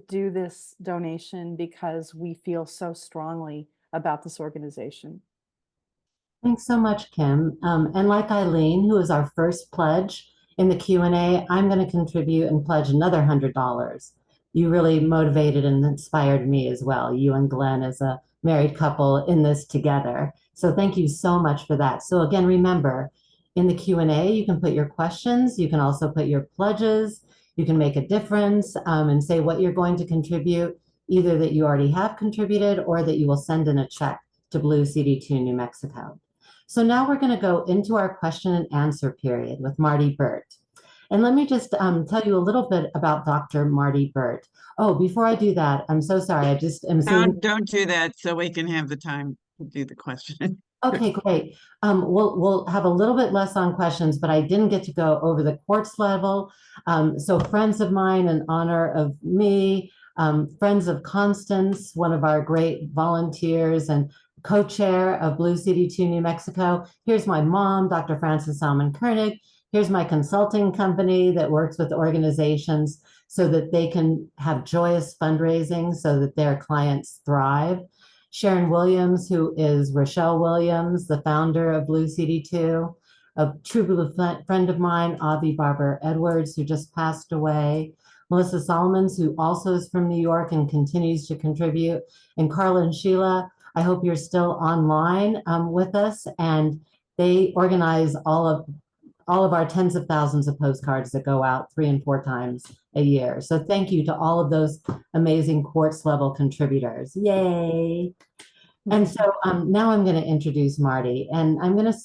do this donation because we feel so strongly about this organization. Thanks so much, Kim. And like Eileen, who is our first pledge in the Q&A, I'm going to contribute and pledge another $100. You really motivated and inspired me as well, you and Glenn as a married couple in this together. So thank you so much for that. So again, remember, in the Q&A, you can put your questions. You can also put your pledges. You can make a difference and say what you're going to contribute, either that you already have contributed or that you will send in a check to Blue CD2 New Mexico. So now we're going to go into our question and answer period with Marty Burt. And let me just tell you a little bit about Dr. Marty Burt. Oh, before I do that, I'm so sorry. I just am seeing. Don't do that so we can have the time to do the question. Okay, great. We'll have a little bit less on questions, but I didn't get to go over the courts level. So friends of mine in honor of me, friends of Constance, one of our great volunteers and co-chair of Blue CD2 New Mexico. Here's my mom, Dr. Frances Salmon Koenig. Here's my consulting company that works with organizations so that they can have joyous fundraising so that their clients thrive. Sharon Williams, who is Rochelle Williams, the founder of Blue CD2, a true blue friend of mine, Avi Barber Edwards, who just passed away, Melissa Solomons, who also is from New York and continues to contribute, and Carla and Sheila. I hope you're still online with us, and they organize all of our tens of thousands of postcards that go out 3 and 4 times a year. So thank you to all of those amazing courts level contributors. Yay. And so now I'm going to introduce Marty, and I'm going to,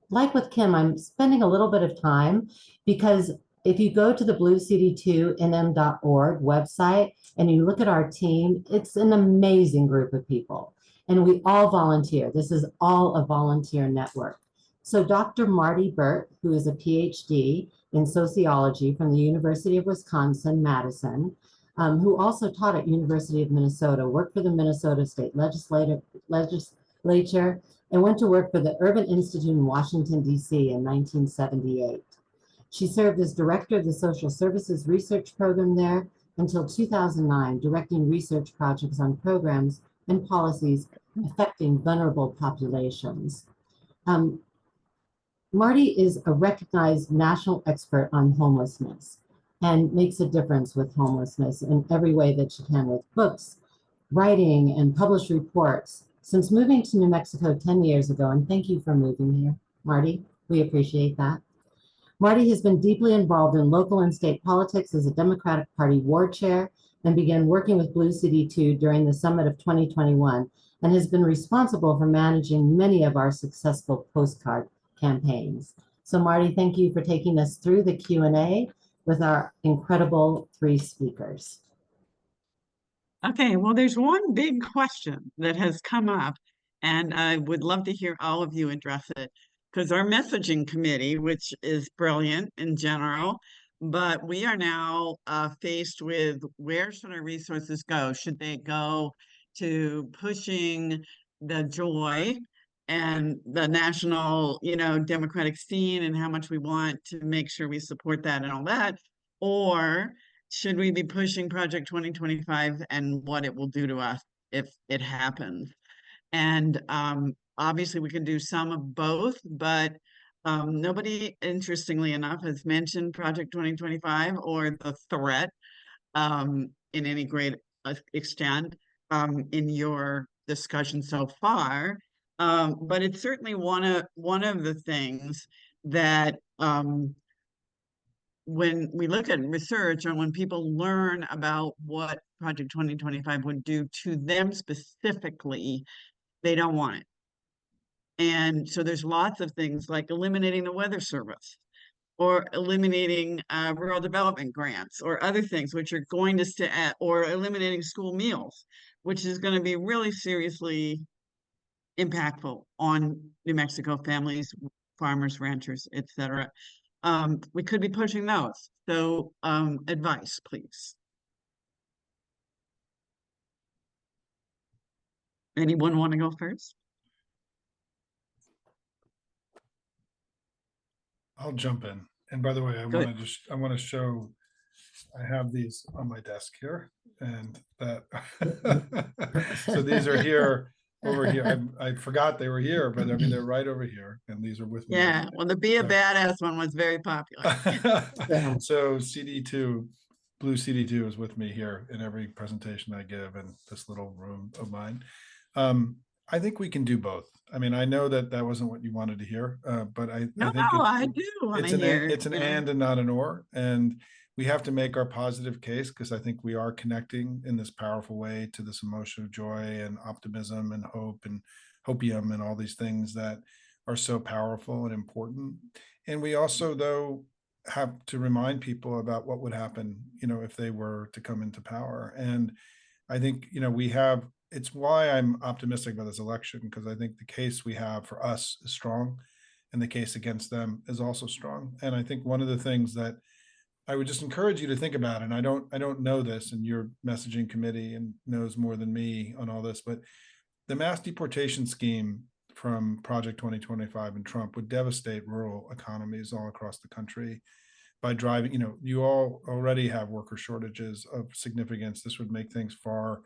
like with Kim, I'm spending a little bit of time because if you go to the bluecd2nm.org website and you look at our team, it's an amazing group of people, and we all volunteer. This is all a volunteer network. So Dr. Marty Burt, who is a PhD in sociology from the University of Wisconsin-Madison, who also taught at University of Minnesota, worked for the Minnesota State Legislature, and went to work for the Urban Institute in Washington, D.C. in 1978. She served as director of the Social Services Research Program there until 2009, directing research projects on programs and policies affecting vulnerable populations. Marty is a recognized national expert on homelessness and makes a difference with homelessness in every way that she can, with books, writing, and published reports. Since moving to New Mexico 10 years ago, and thank you for moving here, Marty, we appreciate that. Marty has been deeply involved in local and state politics as a Democratic Party ward chair and began working with Blue CD2 during the summit of 2021 and has been responsible for managing many of our successful postcard campaigns. So Marty, thank you for taking us through the Q&A with our incredible 3 speakers. Okay, well, there's one big question that has come up, and I would love to hear all of you address it, because our messaging committee, which is brilliant in general, but we are now faced with where should our resources go? Should they go to pushing the joy and the national, democratic scene and how much we want to make sure we support that and all that? Or should we be pushing Project 2025 and what it will do to us if it happens? And obviously we can do some of both, but nobody, interestingly enough, has mentioned Project 2025 or the threat in any great extent in your discussion so far. But it's certainly one of the things that when we look at research and when people learn about what Project 2025 would do to them specifically, they don't want it. And so there's lots of things like eliminating the weather service or eliminating rural development grants or other things which are going to stay at, or eliminating school meals, which is going to be really seriously impactful on New Mexico families, farmers, ranchers, etc. We could be pushing those. So advice, please. Anyone want to go first? I'll jump in. And by the way, I want to show, I have these on my desk here, and that, so these are here, over here. I forgot they were here, but I mean, they're right over here, and these are with me. Yeah, well, the Be a Badass one was very popular. So CD2, Blue CD2 is with me here in every presentation I give in this little room of mine. I think we can do both. I mean, I know that wasn't what you wanted to hear, but I think I do want to hear. It's an and not an or, and we have to make our positive case because I think we are connecting in this powerful way to this emotion of joy and optimism and hope and hopium and all these things that are so powerful and important. And we also, though, have to remind people about what would happen, if they were to come into power. And I think, it's why I'm optimistic about this election, because I think the case we have for us is strong and the case against them is also strong. And I think one of the things that I would just encourage you to think about, and I don't know this, and your messaging committee and knows more than me on all this, but the mass deportation scheme from Project 2025 and Trump would devastate rural economies all across the country by driving, you all already have worker shortages of significance. This would make things far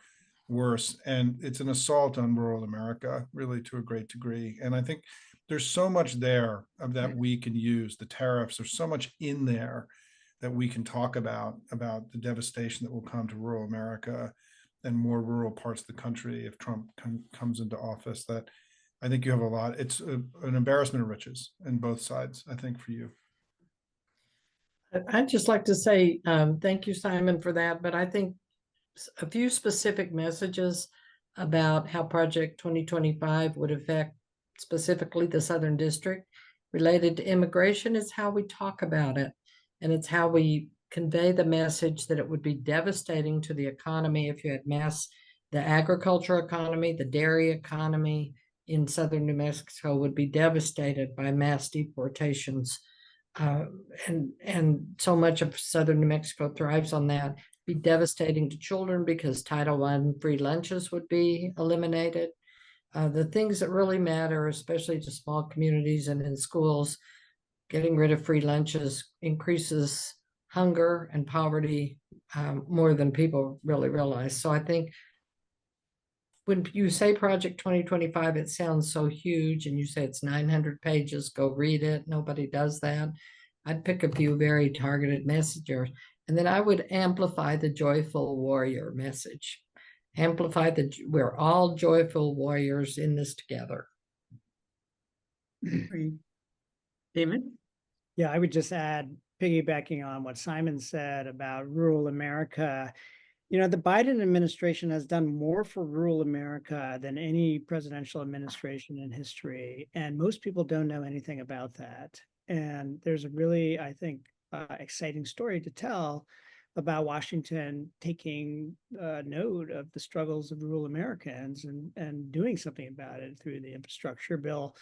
worse. And it's an assault on rural America, really, to a great degree. And I think there's so much there of that we can use. The tariffs, there's so much in there that we can talk about the devastation that will come to rural America and more rural parts of the country if Trump comes into office, that I think you have a lot. It's an embarrassment of riches in both sides, I think, for you. I'd just like to say thank you, Simon, for that. But I think a few specific messages about how Project 2025 would affect specifically the Southern District related to immigration is how we talk about it. And it's how we convey the message that it would be devastating to the economy if you had the agriculture economy, the dairy economy in Southern New Mexico would be devastated by mass deportations. And so much of Southern New Mexico thrives on that. Be devastating to children because Title I free lunches would be eliminated. The things that really matter, especially to small communities and in schools, getting rid of free lunches increases hunger and poverty more than people really realize. So I think when you say Project 2025, it sounds so huge, and you say it's 900 pages, go read it. Nobody does that. I'd pick a few very targeted messages, and then I would amplify the joyful warrior message. We're all joyful warriors in this together. David? Yeah, I would just add, piggybacking on what Simon said about rural America. The Biden administration has done more for rural America than any presidential administration in history, and most people don't know anything about that. And there's a really, I think, exciting story to tell about Washington taking note of the struggles of rural Americans and doing something about it through the infrastructure bill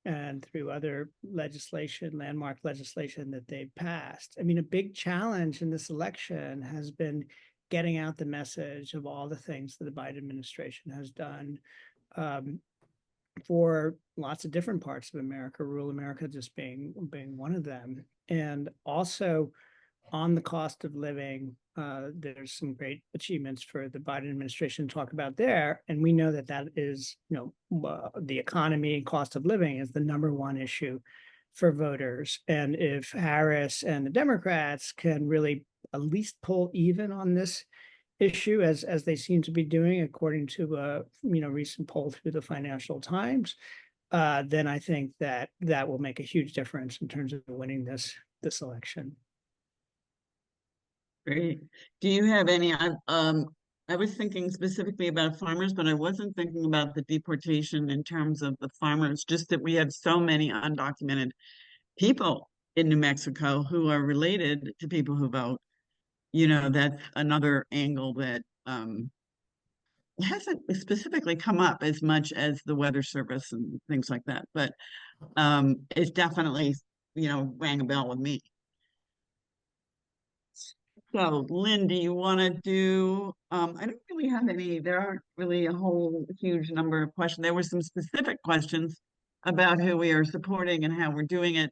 and through other legislation, landmark legislation that they've passed. I mean, a big challenge in this election has been getting out the message of all the things that the Biden administration has done for lots of different parts of America, rural America just being one of them. And also on the cost of living, there's some great achievements for the Biden administration to talk about there. And we know that is, the economy and cost of living is the number one issue for voters. And if Harris and the Democrats can really at least pull even on this issue, as they seem to be doing, according to a recent poll through the Financial Times, then I think that will make a huge difference in terms of winning this election. Great. Do you have any? I was thinking specifically about farmers, but I wasn't thinking about the deportation in terms of the farmers. Just that we have so many undocumented people in New Mexico who are related to people who vote. That's another angle that hasn't specifically come up as much as the Weather Service and things like that, but it's definitely, rang a bell with me. So, Lynn, do you want to do, I don't really have any, there aren't really a whole huge number of questions. There were some specific questions about who we are supporting and how we're doing it.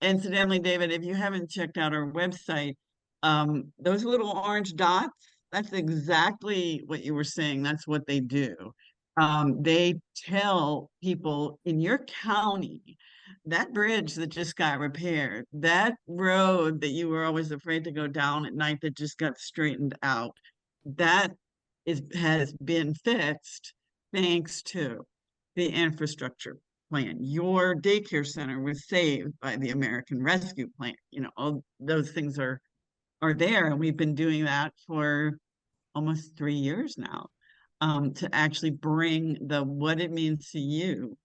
Incidentally, David, if you haven't checked out our website, those little orange dots, that's exactly what you were saying. That's what they do. They tell people in your county, that bridge that just got repaired, that road that you were always afraid to go down at night that just got straightened out, that has been fixed thanks to the infrastructure plan. Your daycare center was saved by the American Rescue Plan. All those things are there, and we've been doing that for almost 3 years now, to actually bring what it means to you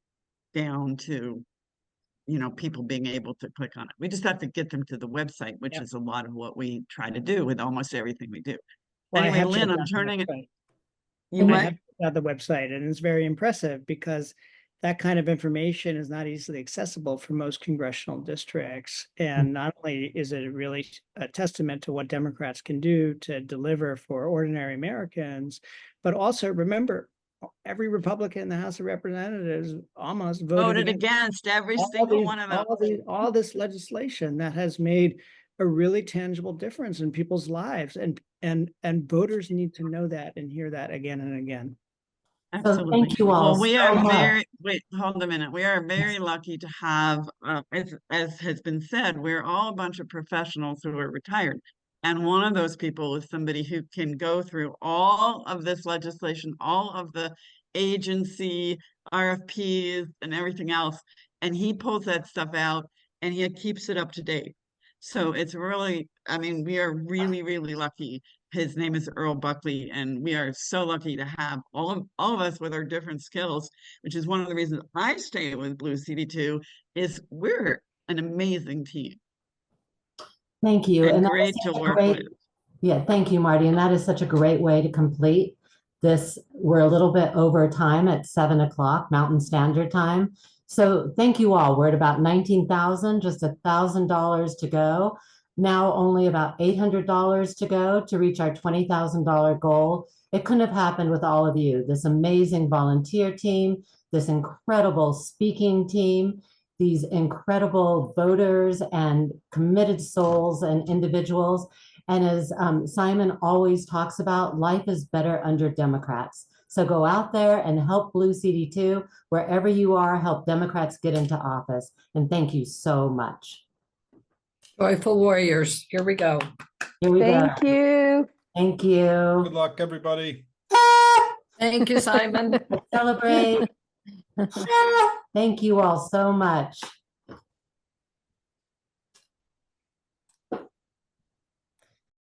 down to people being able to click on it. We just have to get them to the website, which Yep. is a lot of what we try to do with almost everything we do. Well, I Anyway, have Lynn, checked I'm out the turning it. website. You I what? have checked out the website, and it's very impressive because that kind of information is not easily accessible for most congressional districts. And not only is it really a testament to what Democrats can do to deliver for ordinary Americans, but also remember, every Republican in the House of Representatives almost voted Voted against every single one of those. all this legislation that has made a really tangible difference in people's lives, and voters need to know that and hear that again and again. So Absolutely. thank you all Well, we so are much. wait, hold a minute. We are very lucky to have, as has been said, we're all a bunch of professionals who are retired. And one of those people is somebody who can go through all of this legislation, all of the agency RFPs and everything else. And he pulls that stuff out and he keeps it up to date. So it's really, I mean, we are really, really lucky. His name is Earl Buckley, and we are so lucky to have all of us with our different skills, which is one of the reasons I stay with Blue CD2, is we're an amazing team Thank you. and And that great is to such a work great, with. yeah, thank you, Marty. And that is such a great way to complete this. We're a little bit over time at 7 o'clock Mountain Standard Time. So thank you all. We're at about 19,000, just $1,000 to go. Now only about $800 to go to reach our $20,000 goal. It couldn't have happened with all of you. This amazing volunteer team, this incredible speaking team, these incredible voters and committed souls and individuals. And as Simon always talks about, life is better under Democrats. So go out there and help Blue CD2 wherever you are. Help Democrats get into office. And thank you so much. Joyful warriors. Here we go. Here we go. Thank you. Thank you. Good luck, everybody. Thank you, Simon. Let's celebrate. Thank you all so much.